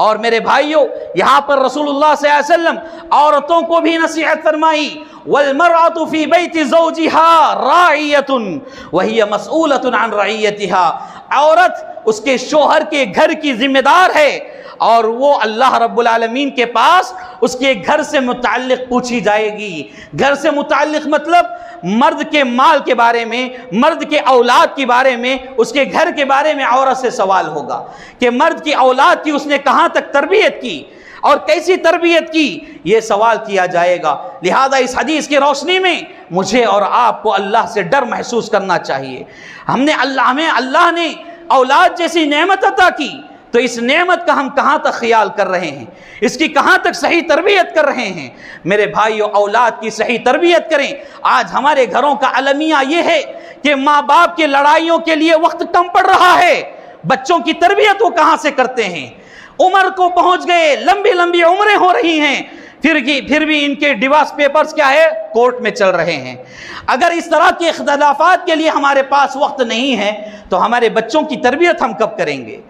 اور میرے بھائیوں یہاں پر رسول اللہ صلی اللہ علیہ وسلم عورتوں کو بھی نصیحت فرمائی، والمرأة فی بیت زوجها راعیۃ وہی مسئولۃ عن رعیتها، عورت اس کے شوہر کے گھر کی ذمہ دار ہے اور وہ اللہ رب العالمین کے پاس اس کے گھر سے متعلق پوچھی جائے گی۔ گھر سے متعلق مطلب مرد کے مال کے بارے میں، مرد کے اولاد کے بارے میں، اس کے گھر کے بارے میں عورت سے سوال ہوگا کہ مرد کی اولاد کی اس نے کہاں تک تربیت کی اور کیسی تربیت کی، یہ سوال کیا جائے گا۔ لہذا اس حدیث کی روشنی میں مجھے اور آپ کو اللہ سے ڈر محسوس کرنا چاہیے۔ ہمیں اللہ نے اولاد جیسی نعمت عطا کی تو اس نعمت کا ہم کہاں تک خیال کر رہے ہیں، اس کی کہاں تک صحیح تربیت کر رہے ہیں۔ میرے بھائیو اولاد کی صحیح تربیت کریں۔ آج ہمارے گھروں کا المیہ یہ ہے کہ ماں باپ کی لڑائیوں کے لیے وقت کم پڑ رہا ہے، بچوں کی تربیت وہ کہاں سے کرتے ہیں؟ عمر کو پہنچ گئے، لمبی لمبی عمریں ہو رہی ہیں، پھر بھی ان کے ڈیورس پیپرز کیا ہے، کورٹ میں چل رہے ہیں۔ اگر اس طرح کے اختلافات کے لیے ہمارے پاس وقت نہیں ہے تو ہمارے بچوں کی تربیت ہم کب کریں گے؟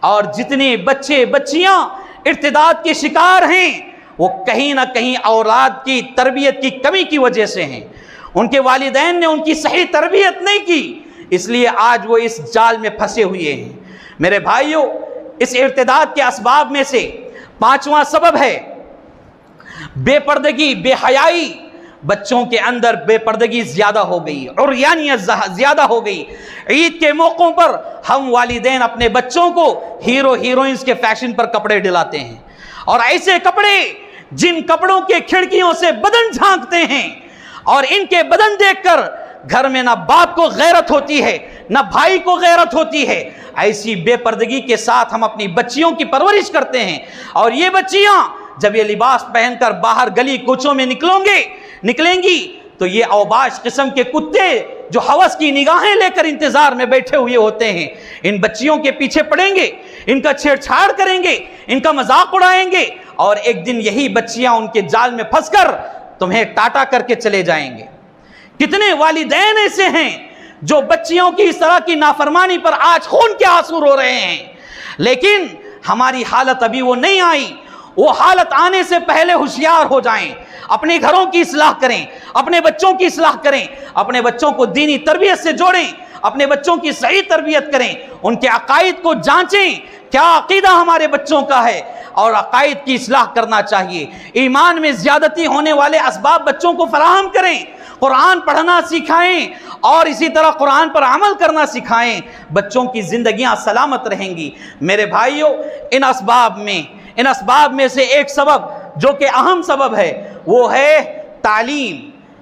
اور جتنے بچے بچیاں ارتداد کے شکار ہیں وہ کہیں نہ کہیں اولاد کی تربیت کی کمی کی وجہ سے ہیں، ان کے والدین نے ان کی صحیح تربیت نہیں کی، اس لیے آج وہ اس جال میں پھنسے ہوئے ہیں۔ میرے بھائیوں اس ارتداد کے اسباب میں سے پانچواں سبب ہے بے پردگی، بے حیائی۔ بچوں کے اندر بے پردگی زیادہ ہو گئی، عریانیت زیادہ ہو گئی۔ عید کے موقعوں پر ہم والدین اپنے بچوں کو ہیرو ہیروئنز کے فیشن پر کپڑے ڈلاتے ہیں، اور ایسے کپڑے جن کپڑوں کے کھڑکیوں سے بدن جھانکتے ہیں، اور ان کے بدن دیکھ کر گھر میں نہ باپ کو غیرت ہوتی ہے نہ بھائی کو غیرت ہوتی ہے۔ ایسی بے پردگی کے ساتھ ہم اپنی بچیوں کی پرورش کرتے ہیں، اور یہ بچیاں جب یہ لباس پہن کر باہر گلی کوچوں میں نکلیں گی تو یہ اوباش قسم کے کتے جو ہوس کی نگاہیں لے کر انتظار میں بیٹھے ہوئے ہوتے ہیں، ان بچیوں کے پیچھے پڑیں گے، ان کا چھیڑ چھاڑ کریں گے، ان کا مذاق اڑائیں گے، اور ایک دن یہی بچیاں ان کے جال میں پھنس کر تمہیں ٹاٹا کر کے چلے جائیں گے۔ کتنے والدین ایسے ہیں جو بچیوں کی اس طرح کی نافرمانی پر آج خون کے آنسو رو رہے ہیں، لیکن ہماری حالت ابھی وہ نہیں آئی۔ وہ حالت آنے سے پہلے ہوشیار ہو جائیں، اپنے گھروں کی اصلاح کریں، اپنے بچوں کی اصلاح کریں، اپنے بچوں کو دینی تربیت سے جوڑیں، اپنے بچوں کی صحیح تربیت کریں، ان کے عقائد کو جانچیں، کیا عقیدہ ہمارے بچوں کا ہے، اور عقائد کی اصلاح کرنا چاہیے۔ ایمان میں زیادتی ہونے والے اسباب بچوں کو فراہم کریں، قرآن پڑھنا سکھائیں، اور اسی طرح قرآن پر عمل کرنا سکھائیں، بچوں کی زندگیاں سلامت رہیں گی۔ میرے بھائیوں، ان اسباب میں سے ایک سبب جو کہ اہم سبب ہے وہ ہے تعلیم،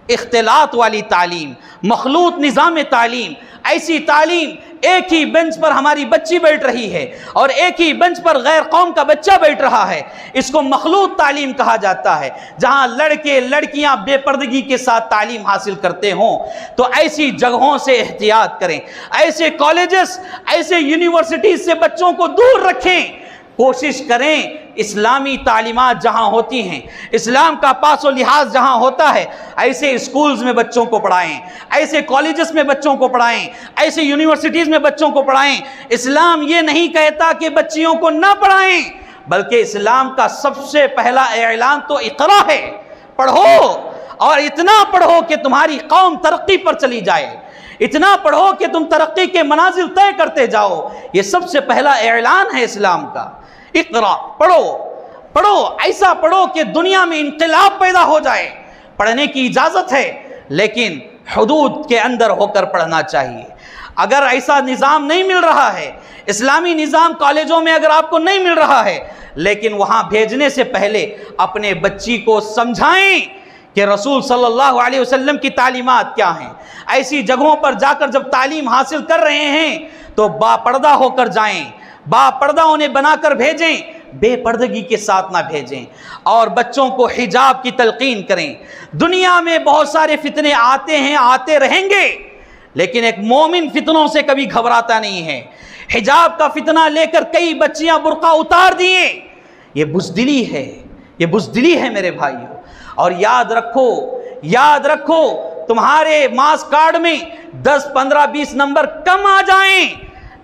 اختلاط والی تعلیم، مخلوط نظام تعلیم۔ ایسی تعلیم، ایک ہی بنچ پر ہماری بچی بیٹھ رہی ہے اور ایک ہی بنچ پر غیر قوم کا بچہ بیٹھ رہا ہے، اس کو مخلوط تعلیم کہا جاتا ہے، جہاں لڑکے لڑکیاں بے پردگی کے ساتھ تعلیم حاصل کرتے ہوں۔ تو ایسی جگہوں سے احتیاط کریں، ایسے کالجز، ایسے یونیورسٹیز سے بچوں کو دور رکھیں۔ کوشش کریں اسلامی تعلیمات جہاں ہوتی ہیں، اسلام کا پاس و لحاظ جہاں ہوتا ہے، ایسے اسکولز میں بچوں کو پڑھائیں، ایسے کالجز میں بچوں کو پڑھائیں، ایسے یونیورسٹیز میں بچوں کو پڑھائیں۔ اسلام یہ نہیں کہتا کہ بچیوں کو نہ پڑھائیں، بلکہ اسلام کا سب سے پہلا اعلان تو اقرا ہے، پڑھو، اور اتنا پڑھو کہ تمہاری قوم ترقی پر چلی جائے، اتنا پڑھو کہ تم ترقی کے منازل طے کرتے جاؤ۔ یہ سب سے پہلا اعلان ہے اسلام کا، اقرا، پڑھو، ایسا پڑھو کہ دنیا میں انقلاب پیدا ہو جائے۔ پڑھنے کی اجازت ہے، لیکن حدود کے اندر ہو کر پڑھنا چاہیے۔ اگر ایسا نظام نہیں مل رہا ہے، اسلامی نظام کالجوں میں اگر آپ کو نہیں مل رہا ہے، لیکن وہاں بھیجنے سے پہلے اپنے بچی کو سمجھائیں کہ رسول صلی اللہ علیہ وسلم کی تعلیمات کیا ہیں۔ ایسی جگہوں پر جا کر جب تعلیم حاصل کر رہے ہیں تو با پردہ ہو کر جائیں، با پردہ انہیں بنا کر بھیجیں، بے پردگی کے ساتھ نہ بھیجیں، اور بچوں کو حجاب کی تلقین کریں۔ دنیا میں بہت سارے فتنے آتے ہیں، آتے رہیں گے، لیکن ایک مومن فتنوں سے کبھی گھبراتا نہیں ہے۔ حجاب کا فتنہ لے کر کئی بچیاں برقع اتار دیے، یہ بزدلی ہے میرے بھائیوں۔ اور یاد رکھو تمہارے مارکس کارڈ میں 10 15 20 نمبر کم آ جائیں،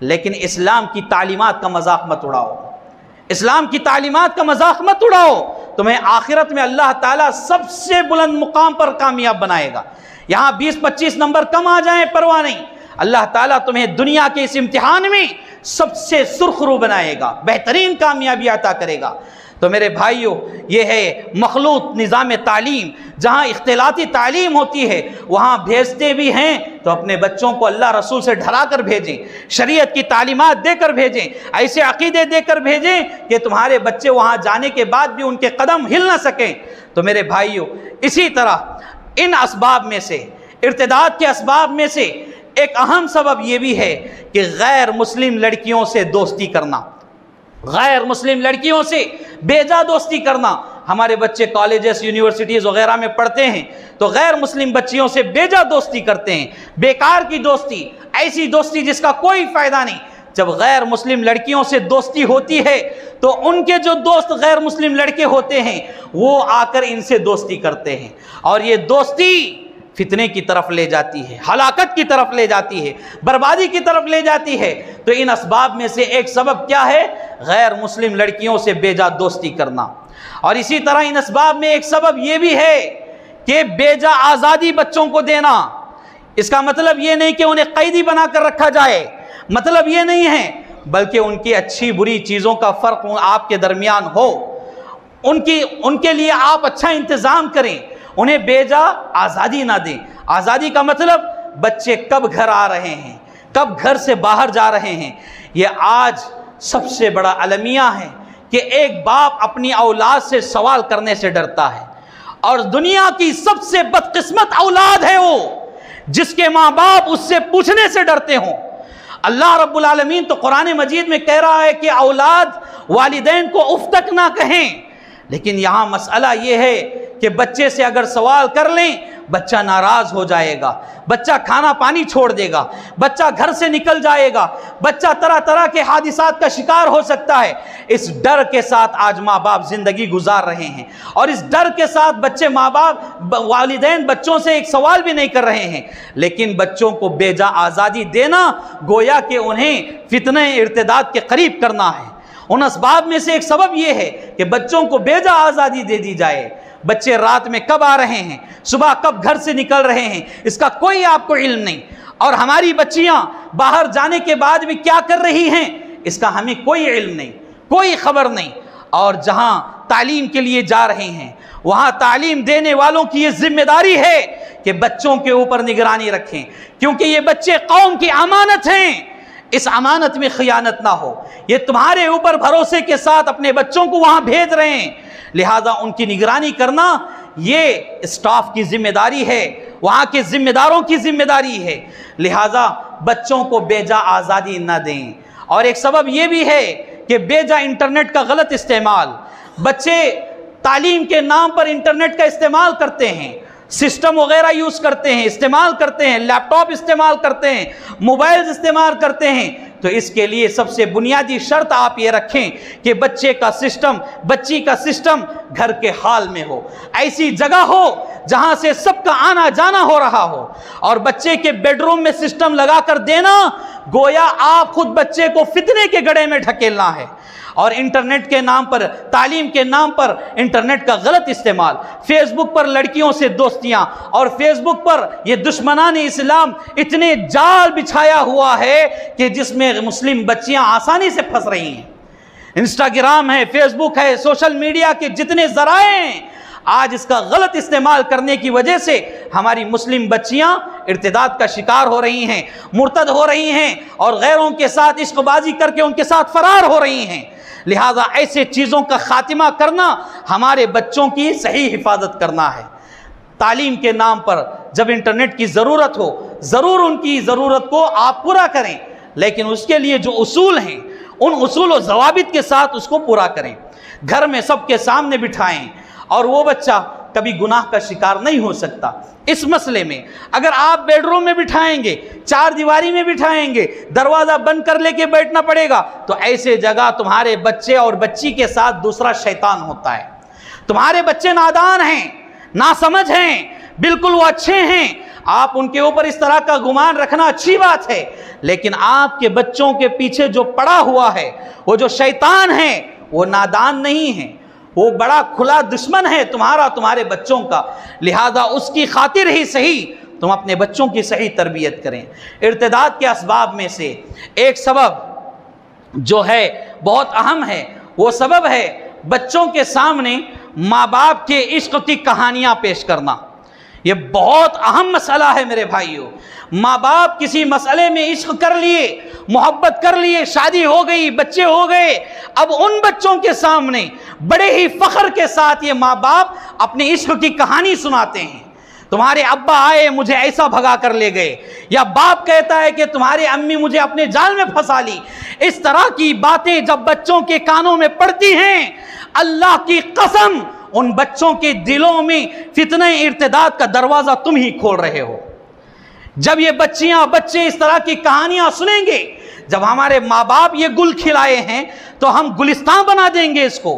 لیکن اسلام کی تعلیمات کا مذاق مت اڑاؤ، اسلام کی تعلیمات کا مذاق مت اڑاؤ، تمہیں آخرت میں اللہ تعالیٰ سب سے بلند مقام پر کامیاب بنائے گا۔ یہاں 20 25 نمبر کم آ جائیں پرواہ نہیں، اللہ تعالیٰ تمہیں دنیا کے اس امتحان میں سب سے سرخرو بنائے گا، بہترین کامیابی عطا کرے گا۔ تو میرے بھائیوں، یہ ہے مخلوط نظام تعلیم، جہاں اختلاطی تعلیم ہوتی ہے وہاں بھیجتے بھی ہیں تو اپنے بچوں کو اللہ رسول سے ڈھرا کر بھیجیں، شریعت کی تعلیمات دے کر بھیجیں، ایسے عقیدے دے کر بھیجیں کہ تمہارے بچے وہاں جانے کے بعد بھی ان کے قدم ہل نہ سکیں۔ تو میرے بھائیوں، اسی طرح ان اسباب میں سے، ارتداد کے اسباب میں سے ایک اہم سبب یہ بھی ہے کہ غیر مسلم لڑکیوں سے دوستی کرنا، غیر مسلم لڑکیوں سے بیجا دوستی کرنا۔ ہمارے بچے کالجز، یونیورسٹیز وغیرہ میں پڑھتے ہیں تو غیر مسلم بچیوں سے بیجا دوستی کرتے ہیں، بیکار کی دوستی، ایسی دوستی جس کا کوئی فائدہ نہیں۔ جب غیر مسلم لڑکیوں سے دوستی ہوتی ہے تو ان کے جو دوست غیر مسلم لڑکے ہوتے ہیں وہ آ کر ان سے دوستی کرتے ہیں، اور یہ دوستی فتنے کی طرف لے جاتی ہے، ہلاکت کی طرف لے جاتی ہے، بربادی کی طرف لے جاتی ہے۔ تو ان اسباب میں سے ایک سبب کیا ہے؟ غیر مسلم لڑکیوں سے بیجا دوستی کرنا۔ اور اسی طرح ان اسباب میں ایک سبب یہ بھی ہے کہ بیجا آزادی بچوں کو دینا۔ اس کا مطلب یہ نہیں کہ انہیں قیدی بنا کر رکھا جائے، مطلب یہ نہیں ہے، بلکہ ان کی اچھی بری چیزوں کا فرق آپ کے درمیان ہو، ان کے لیے آپ اچھا انتظام کریں، انہیں بیجا آزادی نہ دیں۔ آزادی کا مطلب بچے کب گھر آ رہے ہیں، کب گھر سے باہر جا رہے ہیں۔ یہ آج سب سے بڑا المیہ ہے کہ ایک باپ اپنی اولاد سے سوال کرنے سے ڈرتا ہے، اور دنیا کی سب سے بدقسمت اولاد ہے وہ جس کے ماں باپ اس سے پوچھنے سے ڈرتے ہوں۔ اللہ رب العالمین تو قرآن مجید میں کہہ رہا ہے کہ اولاد والدین کو اف تک نہ کہیں، لیکن یہاں مسئلہ یہ ہے کہ بچے سے اگر سوال کر لیں بچہ ناراض ہو جائے گا، بچہ کھانا پانی چھوڑ دے گا، بچہ گھر سے نکل جائے گا، بچہ طرح طرح کے حادثات کا شکار ہو سکتا ہے۔ اس ڈر کے ساتھ آج ماں باپ زندگی گزار رہے ہیں، اور اس ڈر کے ساتھ بچے ماں باپ والدین بچوں سے ایک سوال بھی نہیں کر رہے ہیں۔ لیکن بچوں کو بے جا آزادی دینا گویا کہ انہیں فتنہ ارتداد کے قریب کرنا ہے۔ ان اسباب میں سے ایک سبب یہ ہے کہ بچوں کو بے جا آزادی دے دی جائے۔ بچے رات میں کب آ رہے ہیں، صبح کب گھر سے نکل رہے ہیں، اس کا کوئی آپ کو علم نہیں، اور ہماری بچیاں باہر جانے کے بعد بھی کیا کر رہی ہیں اس کا ہمیں کوئی علم نہیں، کوئی خبر نہیں۔ اور جہاں تعلیم کے لیے جا رہے ہیں وہاں تعلیم دینے والوں کی یہ ذمہ داری ہے کہ بچوں کے اوپر نگرانی رکھیں، کیونکہ یہ بچے قوم کی امانت ہیں۔ اس امانت میں خیانت نہ ہو۔ یہ تمہارے اوپر بھروسے کے ساتھ اپنے بچوں کو وہاں بھیج رہے ہیں، لہذا ان کی نگرانی کرنا یہ اسٹاف کی ذمہ داری ہے، وہاں کے ذمہ داروں کی ذمہ داری ہے۔ لہذا بچوں کو بے جا آزادی نہ دیں۔ اور ایک سبب یہ بھی ہے کہ بے جا انٹرنیٹ کا غلط استعمال، بچے تعلیم کے نام پر انٹرنیٹ کا استعمال کرتے ہیں، سسٹم وغیرہ یوز کرتے ہیں، استعمال کرتے ہیں، لیپ ٹاپ استعمال کرتے ہیں، موبائلز استعمال کرتے ہیں۔ تو اس کے لیے سب سے بنیادی شرط آپ یہ رکھیں کہ بچے کا سسٹم، بچی کا سسٹم گھر کے حال میں ہو، ایسی جگہ ہو جہاں سے سب کا آنا جانا ہو رہا ہو۔ اور بچے کے بیڈ روم میں سسٹم لگا کر دینا گویا آپ خود بچے کو فتنے کے گڑھے میں ڈھکیلنا ہے۔ اور انٹرنیٹ کے نام پر، تعلیم کے نام پر انٹرنیٹ کا غلط استعمال، فیس بک پر لڑکیوں سے دوستیاں، اور فیس بک پر یہ دشمنان اسلام اتنے جال بچھایا ہوا ہے کہ جس میں مسلم بچیاں آسانی سے پھنس رہی ہیں۔ انسٹاگرام ہے، فیس بک ہے، سوشل میڈیا کے جتنے ذرائع ہیں، آج اس کا غلط استعمال کرنے کی وجہ سے ہماری مسلم بچیاں ارتداد کا شکار ہو رہی ہیں، مرتد ہو رہی ہیں، اور غیروں کے ساتھ عشق بازی کر کے ان کے ساتھ فرار ہو رہی ہیں۔ لہذا ایسے چیزوں کا خاتمہ کرنا ہمارے بچوں کی صحیح حفاظت کرنا ہے۔ تعلیم کے نام پر جب انٹرنیٹ کی ضرورت ہو، ضرور ان کی ضرورت کو آپ پورا کریں، لیکن اس کے لیے جو اصول ہیں ان اصول و ضوابط کے ساتھ اس کو پورا کریں۔ گھر میں سب کے سامنے بٹھائیں، اور وہ بچہ کبھی گناہ کا شکار نہیں ہو سکتا۔ اس مسئلے میں اگر آپ بیڈ روم میں بٹھائیں گے، چار دیواری میں بٹھائیں گے، دروازہ بند کر لے کے بیٹھنا پڑے گا، تو ایسے جگہ تمہارے بچے اور بچی کے ساتھ دوسرا شیطان ہوتا ہے۔ تمہارے بچے نادان ہیں، ناسمجھ ہیں، بالکل وہ اچھے ہیں، آپ ان کے اوپر اس طرح کا گمان رکھنا اچھی بات ہے، لیکن آپ کے بچوں کے پیچھے جو پڑا ہوا ہے، وہ جو شیطان ہے، وہ نادان نہیں ہے، وہ بڑا کھلا دشمن ہے تمہارا، تمہارے بچوں کا۔ لہذا اس کی خاطر ہی صحیح تم اپنے بچوں کی صحیح تربیت کریں۔ ارتداد کے اسباب میں سے ایک سبب جو ہے بہت اہم ہے، وہ سبب ہے بچوں کے سامنے ماں باپ کے عشق کی کہانیاں پیش کرنا۔ یہ بہت اہم مسئلہ ہے میرے بھائیوں۔ ماں باپ کسی مسئلے میں عشق کر لیے، محبت کر لیے، شادی ہو گئی، بچے ہو گئے، اب ان بچوں کے سامنے بڑے ہی فخر کے ساتھ یہ ماں باپ اپنے عشق کی کہانی سناتے ہیں۔ تمہارے ابا آئے مجھے ایسا بھگا کر لے گئے، یا باپ کہتا ہے کہ تمہاری امی مجھے اپنے جال میں پھنسا لی۔ اس طرح کی باتیں جب بچوں کے کانوں میں پڑتی ہیں، اللہ کی قسم ان بچوں کے دلوں میں فتنہ ارتداد کا دروازہ تم ہی کھول رہے ہو۔ جب یہ بچے اس طرح کی کہانیاں سنیں گے، جب ہمارے ماں باپ یہ گل کھلائے ہیں تو ہم گلستان بنا دیں گے اس کو۔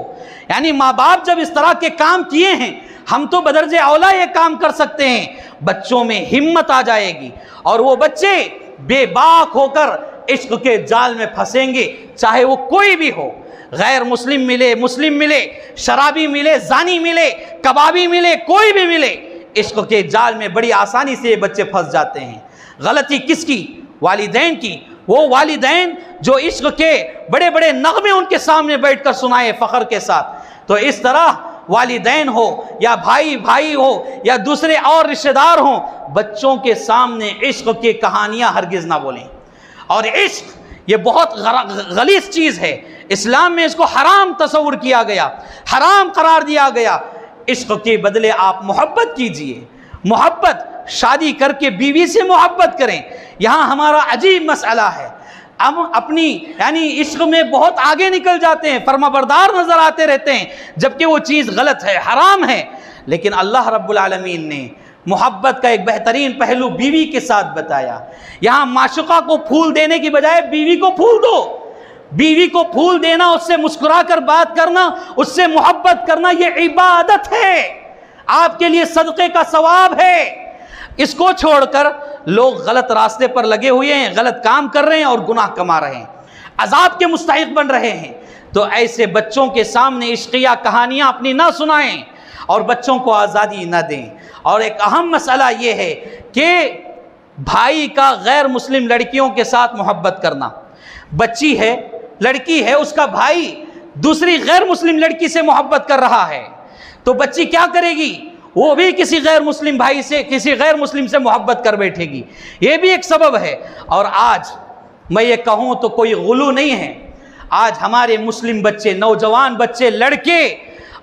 یعنی ماں باپ جب اس طرح کے کام کیے ہیں، ہم تو بدرجہ اولا یہ کام کر سکتے ہیں۔ بچوں میں ہمت آ جائے گی، اور وہ بچے بے باک ہو کر عشق کے جال میں پھنسیں گے، چاہے وہ کوئی بھی ہو، غیر مسلم ملے، مسلم ملے، شرابی ملے، زانی ملے، کبابی ملے، کوئی بھی ملے، عشق کے جال میں بڑی آسانی سے یہ بچے پھنس جاتے ہیں۔ غلطی کس کی؟ والدین کی۔ وہ والدین جو عشق کے بڑے بڑے نغمے ان کے سامنے بیٹھ کر سنائے فخر کے ساتھ۔ تو اس طرح والدین ہو یا بھائی ہو یا دوسرے اور رشتہ دار ہوں، بچوں کے سامنے عشق کی کہانیاں ہرگز نہ بولیں۔ اور عشق یہ بہت غلیظ چیز ہے، اسلام میں اس کو حرام تصور کیا گیا، حرام قرار دیا گیا۔ عشق کے بدلے آپ محبت کیجئے، محبت، شادی کر کے بیوی سے محبت کریں۔ یہاں ہمارا عجیب مسئلہ ہے، ہم اپنی یعنی عشق میں بہت آگے نکل جاتے ہیں، فرمانبردار نظر آتے رہتے ہیں، جبکہ وہ چیز غلط ہے، حرام ہے۔ لیکن اللہ رب العالمین نے محبت کا ایک بہترین پہلو بیوی کے ساتھ بتایا۔ یہاں معشوقہ کو پھول دینے کی بجائے بیوی کو پھول دو۔ بیوی کو پھول دینا، اس سے مسکرا کر بات کرنا، اس سے محبت کرنا، یہ عبادت ہے، آپ کے لیے صدقے کا ثواب ہے۔ اس کو چھوڑ کر لوگ غلط راستے پر لگے ہوئے ہیں، غلط کام کر رہے ہیں اور گناہ کما رہے ہیں، عذاب کے مستحق بن رہے ہیں۔ تو ایسے بچوں کے سامنے عشقیہ کہانیاں اپنی نہ سنائیں اور بچوں کو آزادی نہ دیں۔ اور ایک اہم مسئلہ یہ ہے کہ بھائی کا غیر مسلم لڑکیوں کے ساتھ محبت کرنا۔ بچی ہے، لڑکی ہے، اس کا بھائی دوسری غیر مسلم لڑکی سے محبت کر رہا ہے، تو بچی کیا کرے گی؟ وہ بھی کسی غیر مسلم بھائی سے، کسی غیر مسلم سے محبت کر بیٹھے گی۔ یہ بھی ایک سبب ہے۔ اور آج میں یہ کہوں تو کوئی غلو نہیں ہے، آج ہمارے مسلم بچے، نوجوان بچے، لڑکے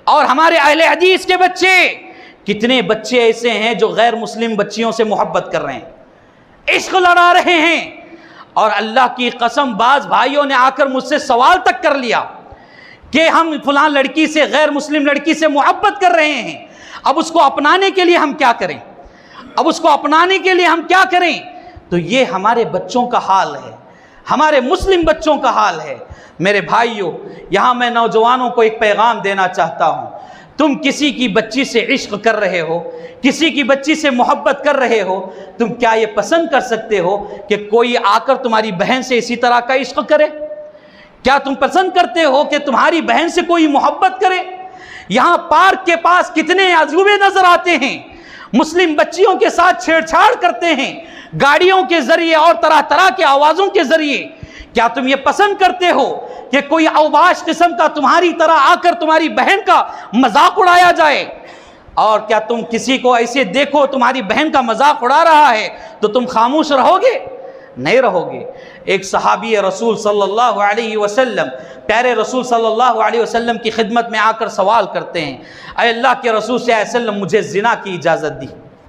اور ہمارے اہل حدیث کے بچے، کتنے بچے ایسے ہیں جو غیر مسلم بچیوں سے محبت کر رہے ہیں، عشق لڑا رہے ہیں۔ اور اللہ کی قسم بعض بھائیوں نے آ کر مجھ سے سوال تک کر لیا کہ ہم فلاں لڑکی سے، غیر مسلم لڑکی سے محبت کر رہے ہیں، اب اس کو اپنانے کے لیے ہم کیا کریں؟ اب اس کو اپنانے کے لیے ہم کیا کریں؟ تو یہ ہمارے بچوں کا حال ہے، ہمارے مسلم بچوں کا حال ہے۔ میرے بھائیوں، یہاں میں نوجوانوں کو ایک پیغام دینا چاہتا ہوں۔ تم کسی کی بچی سے عشق کر رہے ہو، کسی کی بچی سے محبت کر رہے ہو، تم کیا یہ پسند کر سکتے ہو کہ کوئی آ کر تمہاری بہن سے اسی طرح کا عشق کرے؟ کیا تم پسند کرتے ہو کہ تمہاری بہن سے کوئی محبت کرے؟ یہاں پارک کے پاس کتنے عجوبے نظر آتے ہیں، مسلم بچیوں کے ساتھ چھیڑ چھاڑ کرتے ہیں، گاڑیوں کے ذریعے اور طرح طرح کے آوازوں کے ذریعے۔ کیا تم یہ پسند کرتے ہو کہ کوئی اوباش قسم کا تمہاری طرح آ کر تمہاری بہن کا مذاق اڑایا جائے؟ اور کیا تم کسی کو ایسے دیکھو تمہاری بہن کا مذاق اڑا رہا ہے تو تم خاموش رہو گے؟ نہیں رہو گے۔ ایک صحابی رسول صلی اللہ علیہ وسلم، پیارے رسول صلی اللہ علیہ وسلم کی خدمت میں آ کر سوال کرتے ہیں، اے اللہ کے رسول صلی اللہ علیہ وسلم، مجھے زنا کی اجازت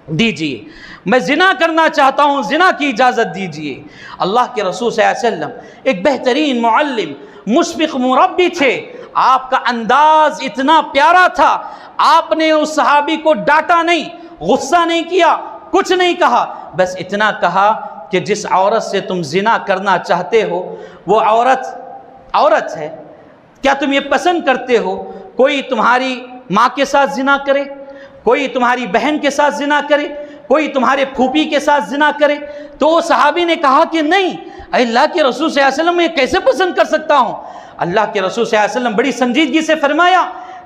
دیجیے، میں زنا کرنا چاہتا ہوں، زنا کی اجازت دیجیے۔ اللہ کے رسول صلی اللہ علیہ وسلم ایک بہترین معلم، مشفق مربی تھے، آپ کا انداز اتنا پیارا تھا، آپ نے اس صحابی کو ڈانٹا نہیں، غصہ نہیں کیا، کچھ نہیں کہا، بس اتنا کہا کہ جس عورت سے تم زنا کرنا چاہتے ہو وہ عورت ہے، کیا تم یہ پسند کرتے ہو کوئی تمہاری ماں کے ساتھ زنا کرے، کوئی تمہاری بہن کے ساتھ زنا کرے، کوئی تمہارے پھوپھی کے ساتھ زنا کرے؟ تو وہ صحابی نے کہا کہ نہیں، اے اللہ کے رسول صلی اللہ علیہ وسلم، میں کیسے پسند کر سکتا ہوں؟ اللہ کے رسول صلی اللہ علیہ وسلم بڑی سنجیدگی سے فرمایا،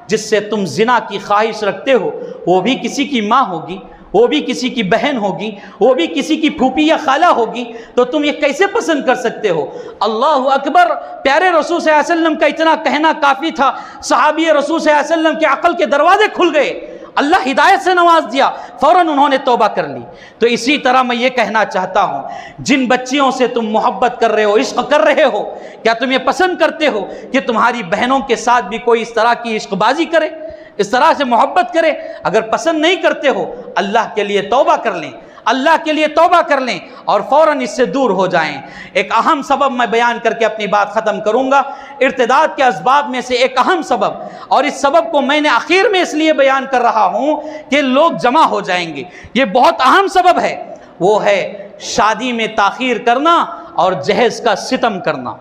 جس سے تم زنا کی خواہش رکھتے ہو وہ بھی کسی کی ماں ہوگی، وہ بھی کسی کی بہن ہوگی، وہ بھی کسی کی پھوپھی یا خالہ ہوگی، تو تم یہ کیسے پسند کر سکتے ہو؟ اللہ اکبر! پیارے رسول صلی اللہ علیہ وسلم کا اتنا کہنا کافی تھا، صحابی رسول صلی اللہ علیہ وسلم کے عقل کے دروازے کھل گئے، اللہ ہدایت سے نواز دیا، فوراً انہوں نے توبہ کر لی۔ تو اسی طرح میں یہ کہنا چاہتا ہوں، جن بچیوں سے تم محبت کر رہے ہو، عشق کر رہے ہو، کیا تم یہ پسند کرتے ہو کہ تمہاری بہنوں کے ساتھ بھی کوئی اس طرح کی عشق بازی کرے، اس طرح سے محبت کرے؟ اگر پسند نہیں کرتے ہو، اللہ کے لیے توبہ کر لیں، اللہ کے لیے توبہ کر لیں اور فوراً اس سے دور ہو جائیں۔ ایک اہم سبب میں بیان کر کے اپنی بات ختم کروں گا، ارتداد کے اسباب میں سے ایک اہم سبب، اور اس سبب کو میں نے آخر میں اس لیے بیان کر رہا ہوں کہ لوگ جمع ہو جائیں گے، یہ بہت اہم سبب ہے، وہ ہے شادی میں تاخیر کرنا اور جہیز کا ستم کرنا۔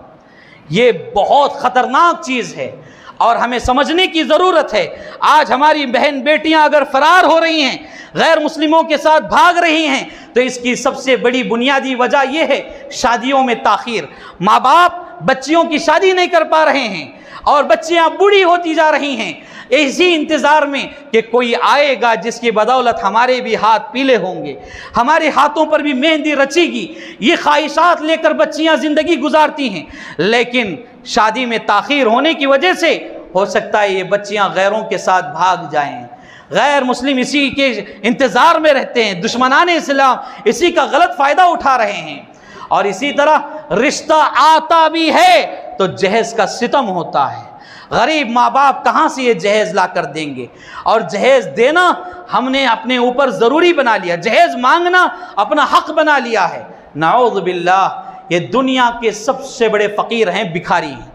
یہ بہت خطرناک چیز ہے اور ہمیں سمجھنے کی ضرورت ہے۔ آج ہماری بہن بیٹیاں اگر فرار ہو رہی ہیں، غیر مسلموں کے ساتھ بھاگ رہی ہیں، تو اس کی سب سے بڑی بنیادی وجہ یہ ہے شادیوں میں تاخیر۔ ماں باپ بچیوں کی شادی نہیں کر پا رہے ہیں اور بچیاں بوڑھی ہوتی جا رہی ہیں، اسی انتظار میں کہ کوئی آئے گا جس کی بدولت ہمارے بھی ہاتھ پیلے ہوں گے، ہمارے ہاتھوں پر بھی مہندی رچے گی۔ یہ خواہشات لے کر بچیاں زندگی گزارتی ہیں، لیکن شادی میں تاخیر ہونے کی وجہ سے ہو سکتا ہے یہ بچیاں غیروں کے ساتھ بھاگ جائیں۔ غیر مسلم اسی کے انتظار میں رہتے ہیں، دشمنان اسلام اسی کا غلط فائدہ اٹھا رہے ہیں۔ اور اسی طرح رشتہ آتا بھی ہے تو جہیز کا ستم ہوتا ہے۔ غریب ماں باپ کہاں سے یہ جہیز لا کر دیں گے؟ اور جہیز دینا ہم نے اپنے اوپر ضروری بنا لیا، جہیز مانگنا اپنا حق بنا لیا ہے۔ نعوذ باللہ، یہ دنیا کے سب سے بڑے فقیر ہیں، بھکاری ہیں،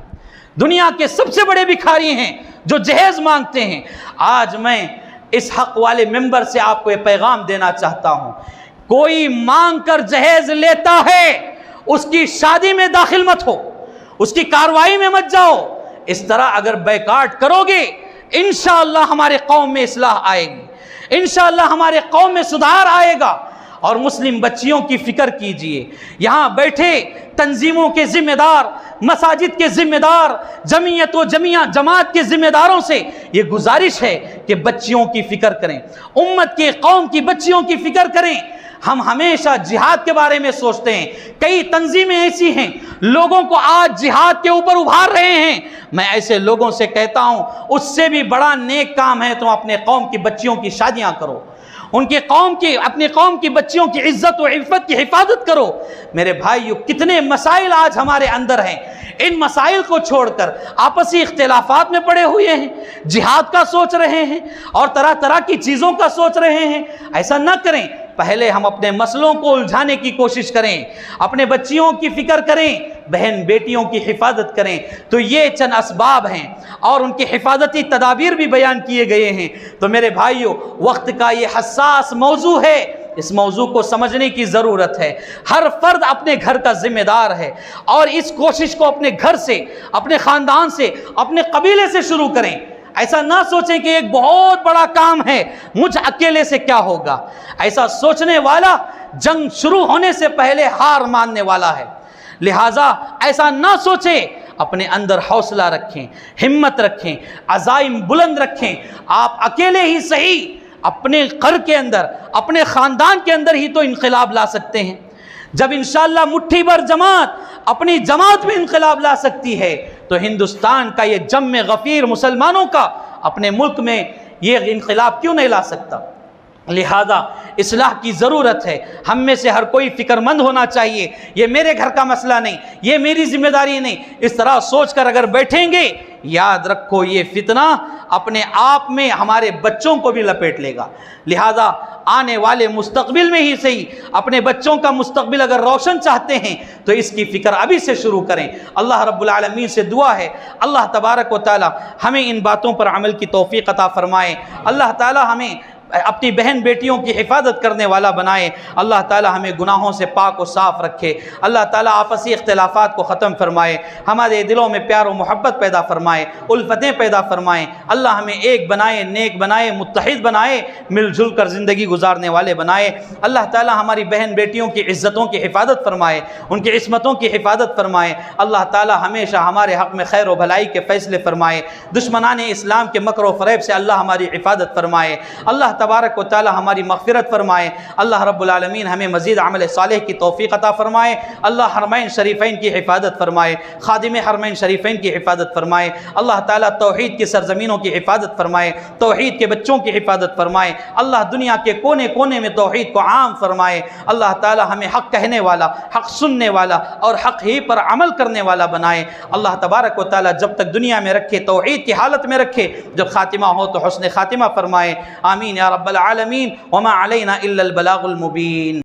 دنیا کے سب سے بڑے بھکاری ہیں جو جہیز مانگتے ہیں۔ آج میں اس حق والے ممبر سے آپ کو یہ پیغام دینا چاہتا ہوں، کوئی مانگ کر جہیز لیتا ہے اس کی شادی میں داخل مت ہو، اس کی کاروائی میں مت جاؤ۔ اس طرح اگر بیکاٹ کرو گے انشاءاللہ ہمارے قوم میں اصلاح آئے گی، انشاءاللہ ہمارے قوم میں سدھار آئے گا۔ اور مسلم بچیوں کی فکر کیجئے، یہاں بیٹھے تنظیموں کے ذمہ دار، مساجد کے ذمہ دار، جمعیت و جماعت کے ذمہ داروں سے یہ گزارش ہے کہ بچیوں کی فکر کریں، امت کے قوم کی بچیوں کی فکر کریں۔ ہم ہمیشہ جہاد کے بارے میں سوچتے ہیں، کئی تنظیمیں ایسی ہیں لوگوں کو آج جہاد کے اوپر ابھار رہے ہیں۔ میں ایسے لوگوں سے کہتا ہوں اس سے بھی بڑا نیک کام ہے تم اپنے قوم کی بچیوں کی شادیاں کرو، ان کے اپنے قوم کی بچیوں کی عزت و عفت کی حفاظت کرو۔ میرے بھائیو، کتنے مسائل آج ہمارے اندر ہیں، ان مسائل کو چھوڑ کر آپسی اختلافات میں پڑے ہوئے ہیں، جہاد کا سوچ رہے ہیں اور طرح طرح کی چیزوں کا سوچ رہے ہیں۔ ایسا نہ کریں، پہلے ہم اپنے مسئلوں کو الجھانے کی کوشش کریں، اپنے بچیوں کی فکر کریں، بہن بیٹیوں کی حفاظت کریں۔ تو یہ چند اسباب ہیں اور ان کی حفاظتی تدابیر بھی بیان کیے گئے ہیں۔ تو میرے بھائیو، وقت کا یہ حساس موضوع ہے، اس موضوع کو سمجھنے کی ضرورت ہے۔ ہر فرد اپنے گھر کا ذمہ دار ہے اور اس کوشش کو اپنے گھر سے، اپنے خاندان سے، اپنے قبیلے سے شروع کریں۔ ایسا نہ سوچیں کہ ایک بہت بڑا کام ہے، مجھ اکیلے سے کیا ہوگا۔ ایسا سوچنے والا جنگ شروع ہونے سے پہلے ہار ماننے والا ہے۔ لہٰذا ایسا نہ سوچیں، اپنے اندر حوصلہ رکھیں، ہمت رکھیں، عزائم بلند رکھیں۔ آپ اکیلے ہی صحیح اپنے گھر کے اندر، اپنے خاندان کے اندر ہی تو انقلاب لا سکتے ہیں۔ جب انشاءاللہ مٹھی بھر جماعت اپنی جماعت میں انقلاب لا سکتی ہے تو ہندوستان کا یہ جم غفیر مسلمانوں کا اپنے ملک میں یہ انقلاب کیوں نہیں لا سکتا۔ لہذا اصلاح کی ضرورت ہے، ہم میں سے ہر کوئی فکر مند ہونا چاہیے۔ یہ میرے گھر کا مسئلہ نہیں، یہ میری ذمہ داری نہیں، اس طرح سوچ کر اگر بیٹھیں گے، یاد رکھو یہ فتنہ اپنے آپ میں ہمارے بچوں کو بھی لپیٹ لے گا۔ لہذا آنے والے مستقبل میں ہی صحیح، اپنے بچوں کا مستقبل اگر روشن چاہتے ہیں تو اس کی فکر ابھی سے شروع کریں۔ اللہ رب العالمین سے دعا ہے اللہ تبارک و تعالی ہمیں ان باتوں پر عمل کی توفیق عطا فرمائے۔ اللہ تعالی ہمیں اپنی بہن بیٹیوں کی حفاظت کرنے والا بنائے۔ اللہ تعالی ہمیں گناہوں سے پاک و صاف رکھے۔ اللہ تعالی آپسی اختلافات کو ختم فرمائے، ہمارے دلوں میں پیار و محبت پیدا فرمائے، الفتیں پیدا فرمائے۔ اللہ ہمیں ایک بنائے، نیک بنائے، متحد بنائے، مل جل کر زندگی گزارنے والے بنائے۔ اللہ تعالی ہماری بہن بیٹیوں کی عزتوں کی حفاظت فرمائے، ان کی عصمتوں کی حفاظت فرمائے۔ اللہ تعالی ہمیشہ ہمارے حق میں خیر و بھلائی کے فیصلے فرمائے۔ دشمنان اسلام کے مکر و فریب سے اللہ ہماری حفاظت فرمائے۔ اللہ تبارک و تعالی ہماری مغفرت فرمائے۔ اللہ رب العالمین ہمیں مزید عمل صالح کی توفیق عطا فرمائے۔ اللہ حرمین شریفین کی حفاظت فرمائے، خادم حرمین شریفین کی حفاظت فرمائے۔ اللہ تعالی توحید کی سرزمینوں کی حفاظت فرمائے، توحید کے بچوں کی حفاظت فرمائے۔ اللہ دنیا کے کونے کونے میں توحید کو عام فرمائے۔ اللہ تعالی ہمیں حق کہنے والا، حق سننے والا اور حق ہی پر عمل کرنے والا بنائے۔ اللہ تبارک و تعالی جب تک دنیا میں رکھے توحید کی حالت میں رکھے، جب خاتمہ ہو تو حسن خاتمہ فرمائے۔ آمین یا رب العالمین۔ وما علینا الا البلاغ المبین۔